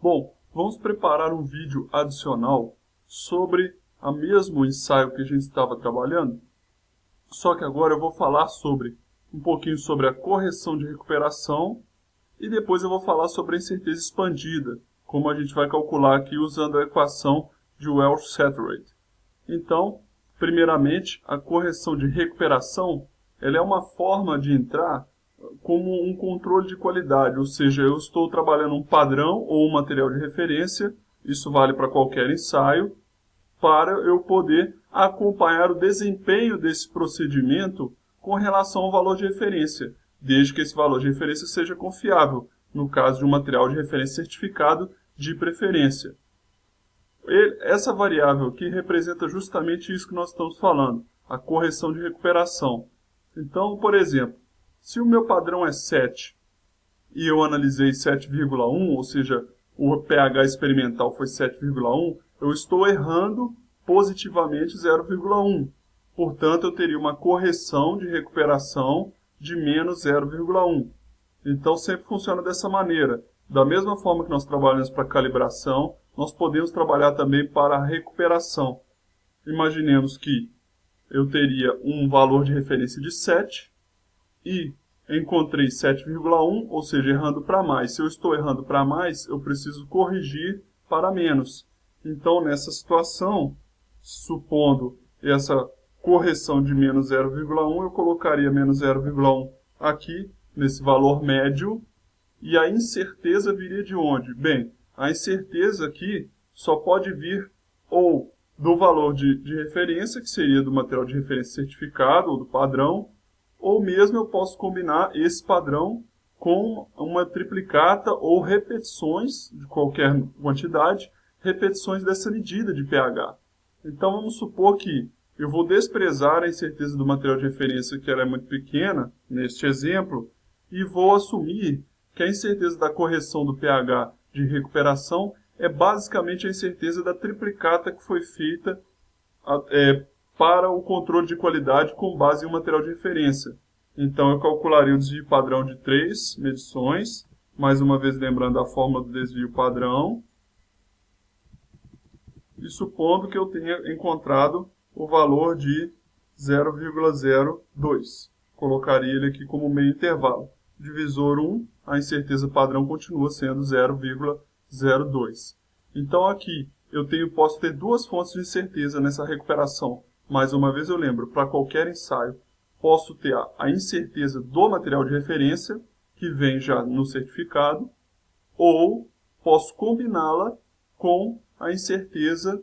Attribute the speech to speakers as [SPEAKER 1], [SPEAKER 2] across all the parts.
[SPEAKER 1] Bom, vamos preparar um vídeo adicional sobre o mesmo ensaio que a gente estava trabalhando, só que agora eu vou falar sobre um pouquinho sobre a correção de recuperação e depois eu vou falar sobre a incerteza expandida, como a gente vai calcular aqui usando a equação de Welch-Satterthwaite. Então, primeiramente, a correção de recuperação ela é uma forma de entrar como um controle de qualidade, ou seja, eu estou trabalhando um padrão ou um material de referência, isso vale para qualquer ensaio, para eu poder acompanhar o desempenho desse procedimento com relação ao valor de referência, desde que esse valor de referência seja confiável, no caso de um material de referência certificado de preferência. Essa variável aqui representa justamente isso que nós estamos falando, a correção de recuperação. Então, por exemplo, se o meu padrão é 7 e eu analisei 7,1, ou seja, o pH experimental foi 7,1, eu estou errando positivamente 0,1. Portanto, eu teria uma correção de recuperação de menos 0,1. Então, sempre funciona dessa maneira. Da mesma forma que nós trabalhamos para calibração, nós podemos trabalhar também para a recuperação. Imaginemos que eu teria um valor de referência de 7 e encontrei 7,1, ou seja, errando para mais. Se eu estou errando para mais, eu preciso corrigir para menos. Então, nessa situação, supondo essa correção de menos 0,1, eu colocaria menos 0,1 aqui, nesse valor médio, e a incerteza viria de onde? Bem, a incerteza aqui só pode vir ou do valor de referência, que seria do material de referência certificado ou do padrão, ou mesmo eu posso combinar esse padrão com uma triplicata ou repetições de qualquer quantidade, repetições dessa medida de pH. Então vamos supor que eu vou desprezar a incerteza do material de referência, que ela é muito pequena, neste exemplo, e vou assumir que a incerteza da correção do pH de recuperação é basicamente a incerteza da triplicata que foi feita para o controle de qualidade com base em um material de referência. Então eu calcularia o desvio padrão de 3 medições, mais uma vez lembrando a fórmula do desvio padrão, e supondo que eu tenha encontrado o valor de 0,02. Colocaria ele aqui como meio intervalo. Divisor 1, a incerteza padrão continua sendo 0,02. Então aqui posso ter duas fontes de incerteza nessa recuperação. Mais uma vez eu lembro, para qualquer ensaio, posso ter a incerteza do material de referência, que vem já no certificado, ou posso combiná-la com a incerteza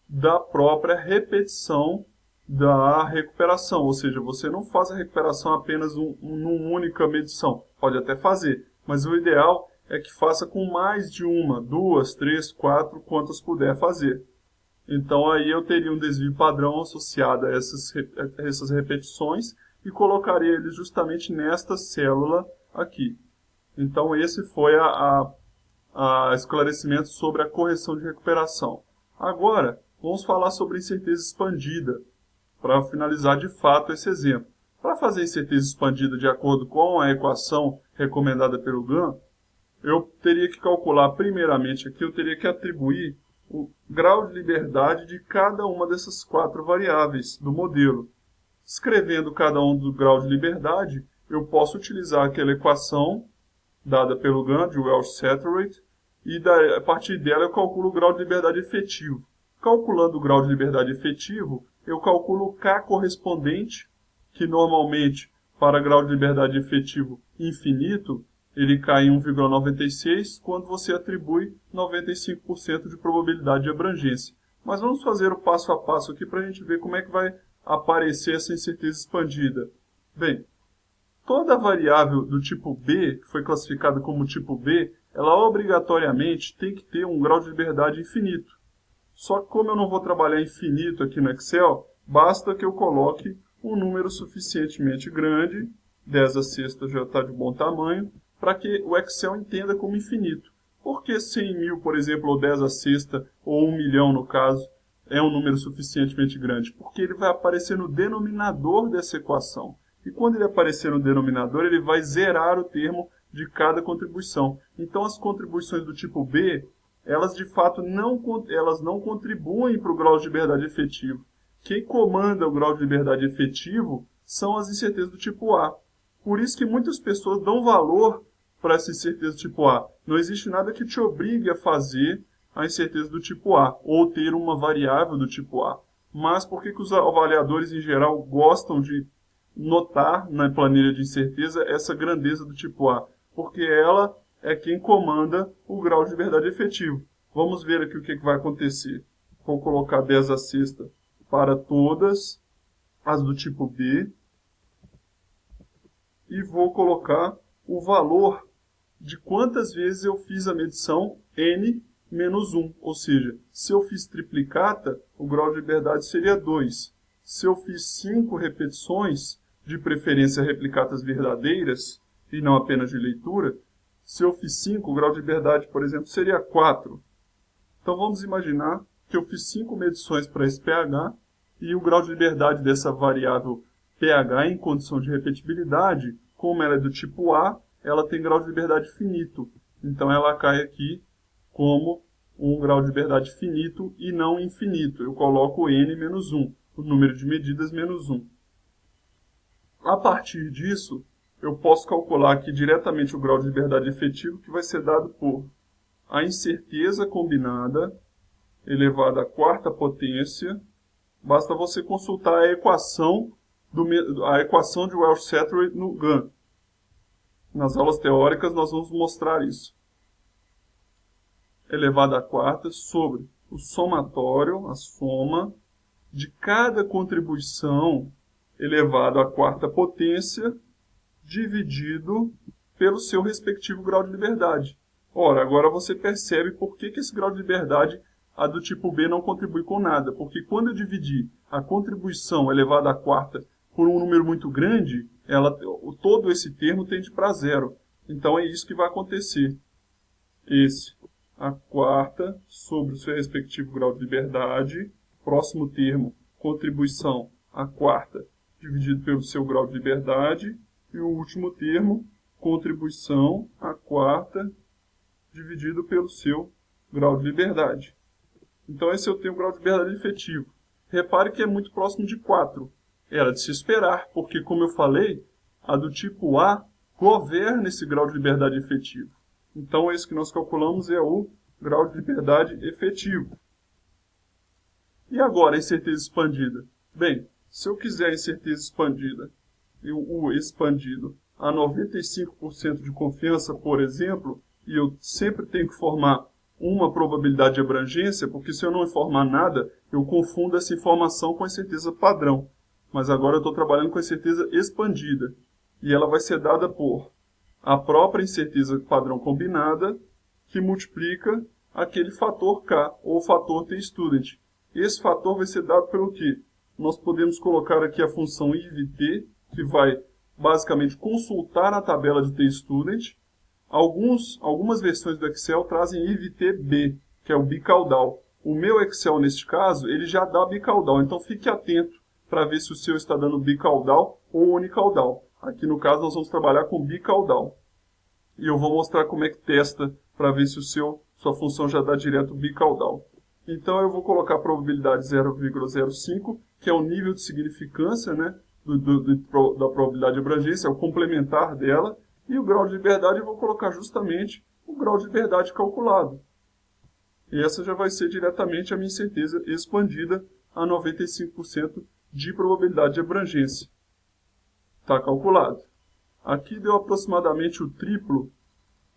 [SPEAKER 1] da própria repetição da recuperação. Ou seja, você não faz a recuperação apenas numa única medição. Pode até fazer, mas o ideal é que faça com mais de uma, 2, 3, 4, quantas puder fazer. Então aí eu teria um desvio padrão associado a essas repetições e colocaria ele justamente nesta célula aqui. Então esse foi a esclarecimento sobre a correção de recuperação. Agora, vamos falar sobre incerteza expandida, para finalizar de fato esse exemplo. Para fazer incerteza expandida de acordo com a equação recomendada pelo GAN, eu teria que calcular primeiramente aqui, eu teria que atribuir o grau de liberdade de cada uma dessas 4 variáveis do modelo. Escrevendo cada um do grau de liberdade, eu posso utilizar aquela equação dada pelo GAN, de Welch-Satterthwaite, e a partir dela eu calculo o grau de liberdade efetivo. Calculando o grau de liberdade efetivo, eu calculo o K correspondente, que normalmente, para grau de liberdade efetivo infinito, ele cai em 1,96 quando você atribui 95% de probabilidade de abrangência. Mas vamos fazer o passo a passo aqui para a gente ver como é que vai aparecer essa incerteza expandida. Bem, toda variável do tipo B, que foi classificada como tipo B, ela obrigatoriamente tem que ter um grau de liberdade infinito. Só que como eu não vou trabalhar infinito aqui no Excel, basta que eu coloque um número suficientemente grande, 10 a sexta já está de bom tamanho, para que o Excel entenda como infinito. Por que 100 mil, por exemplo, ou 10 a sexta, ou 1 milhão no caso, é um número suficientemente grande? Porque ele vai aparecer no denominador dessa equação. E quando ele aparecer no denominador, ele vai zerar o termo de cada contribuição. Então, as contribuições do tipo B, elas de fato elas não contribuem para o grau de liberdade efetivo. Quem comanda o grau de liberdade efetivo são as incertezas do tipo A. Por isso que muitas pessoas dão valor para essa incerteza do tipo A. Não existe nada que te obrigue a fazer a incerteza do tipo A, ou ter uma variável do tipo A. Mas por que os avaliadores, em geral, gostam de notar na planilha de incerteza essa grandeza do tipo A? Porque ela é quem comanda o grau de liberdade efetivo. Vamos ver aqui o que vai acontecer. Vou colocar 10 a sexta para todas as do tipo B. E vou colocar o valor de quantas vezes eu fiz a medição N menos 1. Ou seja, se eu fiz triplicata, o grau de liberdade seria 2. Se eu fiz 5 repetições, de preferência replicatas verdadeiras, e não apenas de leitura, se eu fiz 5, o grau de liberdade, por exemplo, seria 4. Então vamos imaginar que eu fiz 5 medições para esse pH, e o grau de liberdade dessa variável pH em condição de repetibilidade, como ela é do tipo A, ela tem grau de liberdade finito. Então ela cai aqui como um grau de liberdade finito e não infinito. Eu coloco N menos 1, o número de medidas menos 1. A partir disso, eu posso calcular aqui diretamente o grau de liberdade efetivo, que vai ser dado por a incerteza combinada elevada à quarta potência. Basta você consultar a equação de Welch-Satterthwaite no GAN. Nas aulas teóricas nós vamos mostrar isso. Elevada à quarta sobre o somatório, a soma, de cada contribuição elevado à quarta potência, dividido pelo seu respectivo grau de liberdade. Ora, agora você percebe por que esse grau de liberdade, a do tipo B, não contribui com nada. Porque quando eu dividir a contribuição elevada à quarta por um número muito grande, todo esse termo tende para zero. Então é isso que vai acontecer. A quarta sobre o seu respectivo grau de liberdade. Próximo termo, contribuição a quarta dividido pelo seu grau de liberdade. E o último termo, contribuição a quarta dividido pelo seu grau de liberdade. Então esse eu tenho o grau de liberdade efetivo. Repare que é muito próximo de 4. Era de se esperar, porque, como eu falei, a do tipo A governa esse grau de liberdade efetivo. Então, esse que nós calculamos é o grau de liberdade efetivo. E agora, a incerteza expandida? Bem, se eu quiser a incerteza expandida, o expandido a 95% de confiança, por exemplo, e eu sempre tenho que formar uma probabilidade de abrangência, porque se eu não informar nada, eu confundo essa informação com a incerteza padrão. Mas agora eu estou trabalhando com a incerteza expandida. E ela vai ser dada por a própria incerteza padrão combinada, que multiplica aquele fator K, ou fator T-student. Esse fator vai ser dado pelo quê? Nós podemos colocar aqui a função IVT, que vai basicamente consultar a tabela de T-student. Algumas versões do Excel trazem IVT-B, que é o bicaudal. O meu Excel, neste caso, ele já dá bicaudal, então fique atento para ver se o seu está dando bicaudal ou unicaudal. Aqui no caso nós vamos trabalhar com bicaudal. E eu vou mostrar como é que testa para ver se sua função já dá direto bicaudal. Então eu vou colocar a probabilidade 0,05, que é o nível de significância, né, da probabilidade de abrangência, é o complementar dela. E o grau de liberdade eu vou colocar justamente o grau de liberdade calculado. E essa já vai ser diretamente a minha incerteza expandida a 95% de probabilidade de abrangência. Está calculado. Aqui deu aproximadamente o triplo,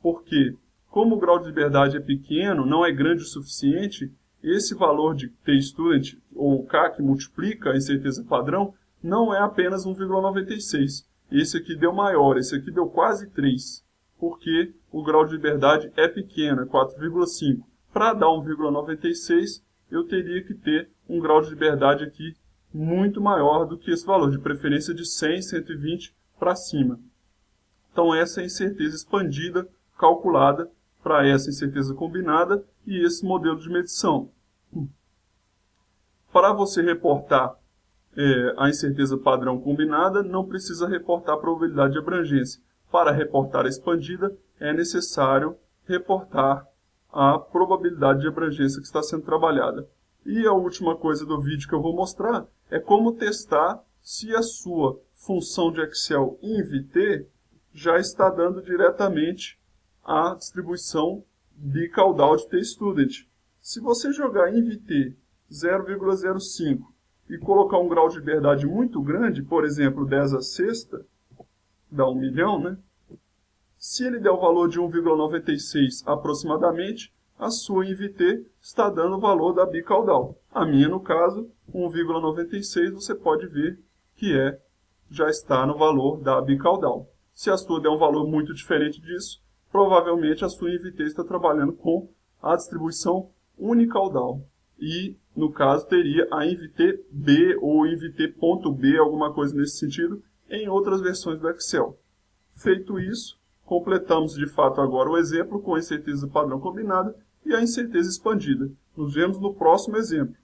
[SPEAKER 1] porque como o grau de liberdade é pequeno, não é grande o suficiente, esse valor de T-student, ou K, que multiplica a incerteza padrão, não é apenas 1,96. Esse aqui deu maior, esse aqui deu quase 3, porque o grau de liberdade é pequeno, é 4,5. Para dar 1,96, eu teria que ter um grau de liberdade aqui muito maior do que esse valor, de preferência de 100, 120 para cima. Então essa é a incerteza expandida, calculada para essa incerteza combinada e esse modelo de medição. Para você reportar a incerteza padrão combinada, não precisa reportar a probabilidade de abrangência. Para reportar a expandida, é necessário reportar a probabilidade de abrangência que está sendo trabalhada. E a última coisa do vídeo que eu vou mostrar é como testar se a sua função de Excel INVT já está dando diretamente a distribuição bicaudal de t-student. Se você jogar INVT 0,05 e colocar um grau de liberdade muito grande, por exemplo, 10 a sexta, dá 1 milhão, né? Se ele der o valor de 1,96 aproximadamente, a sua INVT está dando o valor da bicaudal. A minha, no caso, 1,96, você pode ver que já está no valor da bicaudal. Se a sua der um valor muito diferente disso, provavelmente a sua INVT está trabalhando com a distribuição unicaudal. E, no caso, teria a INVT B ou INVT.B, alguma coisa nesse sentido, em outras versões do Excel. Feito isso, completamos de fato agora o exemplo com a incerteza padrão combinada e a incerteza expandida. Nos vemos no próximo exemplo.